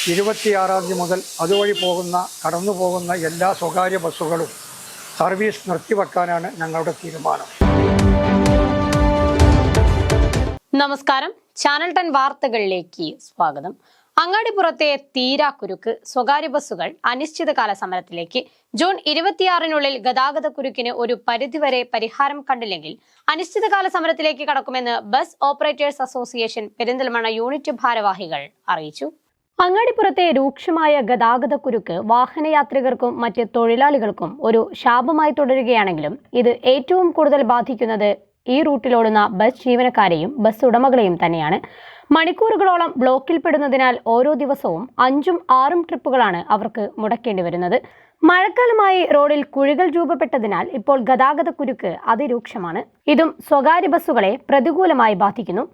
26 മുതൽ അതുവഴി കടന്നു പോകുന്ന എല്ലാ സ്വകാര്യ ബസ്സുകളും സർവീസ് നിർത്തിവെക്കാനാണ് ഞങ്ങളുടെ തീരുമാനം. നമസ്കാരം, ചാനൽ 10 വാർത്തകളിലേക്ക് സ്വാഗതം. അങ്ങാടിപ്പുറത്തെ തീരാക്കുരുക്ക്, സ്വകാര്യ ബസ്സുകൾ അനിശ്ചിതകാല സമരത്തിലേക്ക്. ജൂൺ 26-നുള്ളിൽ ഗതാഗതക്കുരുക്കിന് ഒരു പരിധിവരെ പരിഹാരം കണ്ടില്ലെങ്കിൽ അനിശ്ചിതകാല സമരത്തിലേക്ക് കടക്കുമെന്ന് bus operators association Perinthalmanna unit ഭാരവാഹികൾ അറിയിച്ചു. അങ്ങാടിപ്പുറത്തെ രൂക്ഷമായ ഗതാഗതക്കുരുക്ക് വാഹനയാത്രികർക്കും മറ്റ് തൊഴിലാളികൾക്കും ഒരു ശാപമായി തുടരുകയാണെങ്കിലും ഇത് ഏറ്റവും കൂടുതൽ ബാധിക്കുന്നത് ഈ റൂട്ടിലോടുന്ന ബസ് ജീവനക്കാരെയും ബസ് ഉടമകളെയും തന്നെയാണ്. മണിക്കൂറുകളോളം ബ്ലോക്കിൽപ്പെടുന്നതിനാൽ ഓരോ ദിവസവും 5ഉം 6ഉം ട്രിപ്പുകളാണ് അവർക്ക് മുടക്കേണ്ടി വരുന്നത്. മഴക്കാലമായി റോഡിൽ കുഴികൾ രൂപപ്പെട്ടതിനാൽ ഇപ്പോൾ ഗതാഗതക്കുരുക്ക് അതിരൂക്ഷമാണ്. ഇതും സ്വകാര്യ ബസ്സുകളെ പ്രതികൂലമായി ബാധിക്കുന്നു.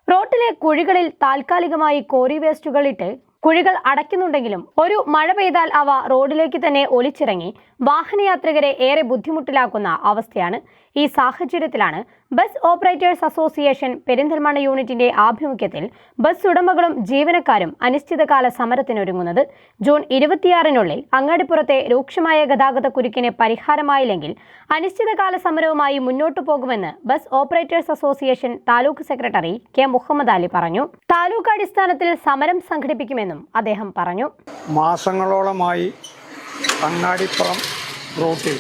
റോഡിലെ കുഴികളിൽ താൽക്കാലികമായി കോറി വേസ്റ്റുകളിട്ട് കുഴികൾ അടയ്ക്കുന്നുണ്ടെങ്കിലും ഒരു മഴ പെയ്താൽ അവ റോഡിലേക്ക് തന്നെ ഒലിച്ചിറങ്ങി വാഹനയാത്രികരെ ഏറെ ബുദ്ധിമുട്ടിലാക്കുന്ന അവസ്ഥയാണ്. ഈ സാഹചര്യത്തിലാണ് ബസ് ഓപ്പറേറ്റേഴ്സ് അസോസിയേഷൻ പെരിന്തൽമണ്ണ യൂണിറ്റിന്റെ ആഭിമുഖ്യത്തിൽ ബസ് ഉടമകളും ജീവനക്കാരും അനിശ്ചിതകാല സമരത്തിനൊരുങ്ങുന്നത്. ജൂൺ 26-നുള്ളിൽ അങ്ങാടിപ്പുറത്തെ രൂക്ഷമായ ഗതാഗതക്കുരുക്കിന് പരിഹാരമായില്ലെങ്കിൽ അനിശ്ചിതകാല സമരവുമായി മുന്നോട്ടു പോകുമെന്ന് bus operators association taluk secretary K Muhammad Ali പറഞ്ഞു. താലൂക്ക് അടിസ്ഥാനത്തിൽ സമരം സംഘടിപ്പിക്കുമെന്നും അദ്ദേഹം പറഞ്ഞു. മാസങ്ങളോളമായി അങ്ങാടിപ്പുറം റൂട്ടിൽ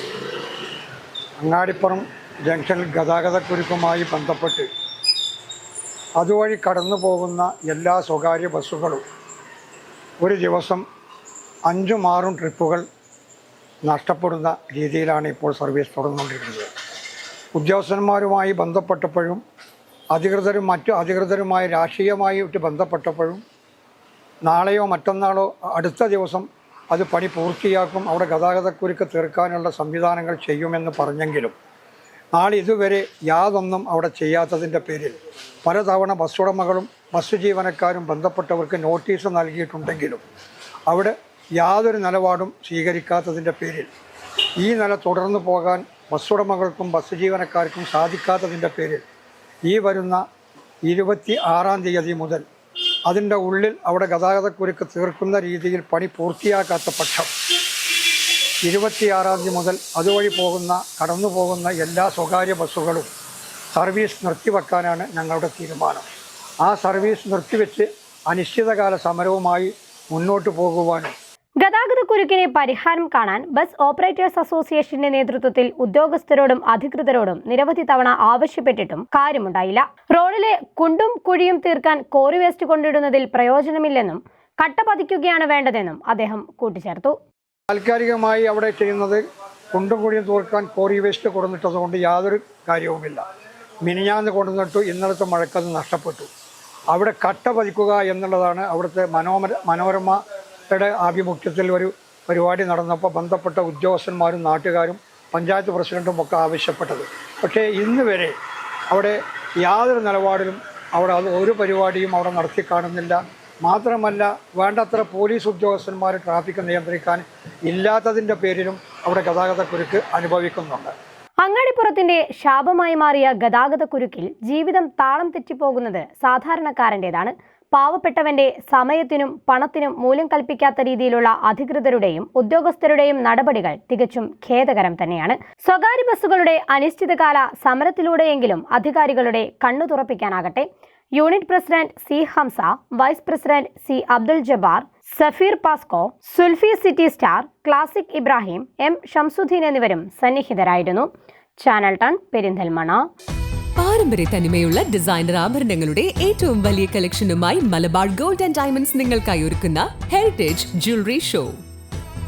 അങ്ങാടിപ്പുറം ജംഗ്ഷനിൽ ഗതാഗതക്കുരുക്കുമായി ബന്ധപ്പെട്ട് അതുവഴി കടന്നു പോകുന്ന എല്ലാ സ്വകാര്യ ബസ്സുകളും ഒരു ദിവസം 5ഉം 6ഉം ട്രിപ്പുകൾ നഷ്ടപ്പെടുന്ന രീതിയിലാണ് ഇപ്പോൾ സർവീസ് തുടർന്നുകൊണ്ടിരിക്കുന്നത്. ഉദ്യോഗസ്ഥന്മാരുമായി ബന്ധപ്പെട്ടപ്പോഴും മറ്റു അധികൃതരുമായി രാഷ്ട്രീയമായിട്ട് ബന്ധപ്പെട്ടപ്പോഴും നാളെയോ മറ്റന്നാളോ അടുത്ത ദിവസം അത് പണി പൂർത്തിയാക്കും, അവിടെ ഗതാഗതക്കുരുക്ക് തീർക്കാനുള്ള സംവിധാനങ്ങൾ ചെയ്യുമെന്ന് പറഞ്ഞെങ്കിലും നാളെ ഇതുവരെ യാതൊന്നും അവിടെ ചെയ്യാത്തതിൻ്റെ പേരിൽ പലതവണ ബസ് ഉടമകളും ബസ് ജീവനക്കാരും ബന്ധപ്പെട്ടവർക്ക് നോട്ടീസ് നൽകിയിട്ടുണ്ടെങ്കിലും അവിടെ യാതൊരു നിലപാടും സ്വീകരിക്കാത്തതിൻ്റെ പേരിൽ ഈ നില തുടർന്നു പോകാൻ ബസ് ഉടമകൾക്കും ബസ് ജീവനക്കാർക്കും സാധിക്കാത്തതിൻ്റെ പേരിൽ ഈ വരുന്ന 26-ാം തീയതി മുതൽ അതിൻ്റെ ഉള്ളിൽ അവിടെ ഗതാഗതക്കുരുക്ക് തീർക്കുന്ന രീതിയിൽ പണി പൂർത്തിയാക്കാത്ത പക്ഷം 26-ാം തീയതി മുതൽ അതുവഴി കടന്നു പോകുന്ന എല്ലാ സ്വകാര്യ ബസ്സുകളും സർവീസ് നിർത്തിവെക്കാനാണ് ഞങ്ങളുടെ തീരുമാനം. ആ സർവീസ് നിർത്തിവെച്ച് അനിശ്ചിതകാല സമരവുമായി മുന്നോട്ട് പോകുവാനും ഗതാഗതക്കുരുക്കിന് പരിഹാരം കാണാൻ ബസ് ഓപ്പറേറ്റേഴ്സ് അസോസിയേഷന്റെ നേതൃത്വത്തിൽ ഉദ്യോഗസ്ഥരോടും അധികൃതരോടും നിരവധി തവണ ആവശ്യപ്പെട്ടിട്ടും കാര്യമുണ്ടായില്ല. റോഡിലെ കുണ്ടും കുഴിയും തീർക്കാൻ കോറി വേസ്റ്റ് കൊണ്ടിടുന്നതിൽ പ്രയോജനമില്ലെന്നും കട്ട പതിക്കുകയാണ് വേണ്ടതെന്നും അദ്ദേഹം കൂട്ടിച്ചേർത്തു. താൽക്കാലികമായി അവിടെ ചെയ്യുന്നത് കുണ്ടും കുഴിയും തീർക്കാൻ കോറി വേസ്റ്റ് കൊടുന്നിട്ടതുകൊണ്ട് യാതൊരു കാര്യവുമില്ല. മിനിഞ്ഞാന്ന് കൊണ്ടുവന്നിട്ടു, ഇന്നലത്തെ മഴക്കത് നഷ്ടപ്പെട്ടു. അവിടെ കട്ട പതിക്കുക എന്നുള്ളതാണ് അവിടുത്തെ മനോരമയുടെ ആഭിമുഖ്യത്തിൽ ഒരു പരിപാടി നടന്നപ്പോൾ ബന്ധപ്പെട്ട ഉദ്യോഗസ്ഥന്മാരും നാട്ടുകാരും പഞ്ചായത്ത് പ്രസിഡന്റും ഒക്കെ ആവശ്യപ്പെട്ടത്. പക്ഷേ ഇന്ന് വരെ അവിടെ യാതൊരു നിലപാടിലും അത് ഒരു പരിപാടിയും അവിടെ നടത്തി കാണുന്നില്ല. മാത്രമല്ല, വേണ്ടത്ര പോലീസ് ഉദ്യോഗസ്ഥന്മാർ ട്രാഫിക് നിയന്ത്രിക്കാൻ ഇല്ലാത്തതിൻ്റെ പേരിലും അവിടെ ഗതാഗതക്കുരുക്ക് അനുഭവിക്കുന്നുണ്ട്. അങ്ങാടിപ്പുറത്തിന്റെ ശാപമായി മാറിയ ഗതാഗതക്കുരുക്കിൽ ജീവിതം താളം തെറ്റിപ്പോകുന്നത് സാധാരണക്കാരൻ്റെതാണ്. പാവപ്പെട്ടവന്റെ സമയത്തിനും പണത്തിനും മൂല്യം കൽപ്പിക്കാത്ത രീതിയിലുള്ള അധികൃതരുടെയും ഉദ്യോഗസ്ഥരുടെയും നടപടികൾ തികച്ചും ഖേദകരം തന്നെയാണ്. സ്വകാര്യ ബസ്സുകളുടെ അനിശ്ചിതകാല സമരത്തിലൂടെയെങ്കിലും അധികാരികളുടെ കണ്ണു തുറപ്പിക്കാനാകട്ടെ. Unit president C Hamsa, vice president C Abdul Jabbar, Safeer Pasco, Sulfi city star, classic Ibrahim, M Shamsuddin എന്നിവരും സന്നിഹിതരായിരുന്നു. ചാനൽ 10 പെരിന്തൽമണ്ണ. പാരമ്പര്യ തനിമയുള്ള ഡിസൈനർ ആഭരണങ്ങളുടെ ഏറ്റവും വലിയ കളക്ഷനുമായി മലബാർ ഗോൾഡ് ആൻഡ് ഡയമണ്ട്സ് നിങ്ങൾക്കായി ഒരുക്കുന്ന ഹെറിറ്റേജ് ജ്വല്ലറി ഷോ.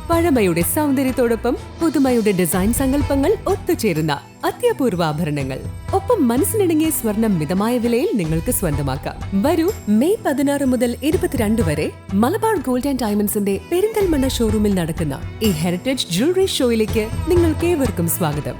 പഴമയുടെ സൗന്ദര്യത്തോടൊപ്പം പുതുമയുടെ ഡിസൈൻ സങ്കല്പങ്ങൾ ഒത്തുചേരുന്ന അത്യപൂർവ ആഭരണങ്ങൾ. ഒപ്പം മനസ്സിനിണങ്ങിയ സ്വർണം മിതമായ വിലയിൽ നിങ്ങൾക്ക് സ്വന്തമാക്കാം. വരൂ, മെയ് 16 മുതൽ 22 വരെ മലബാർ ഗോൾഡ് ആൻഡ് ഡയമണ്ട്സിന്റെ പെരിന്തൽമണ്ണ ഷോറൂമിൽ നടക്കുന്ന ഈ ഹെറിറ്റേജ് ജ്വല്ലറി ഷോയിലേക്ക് നിങ്ങൾക്ക് ഏവർക്കും സ്വാഗതം.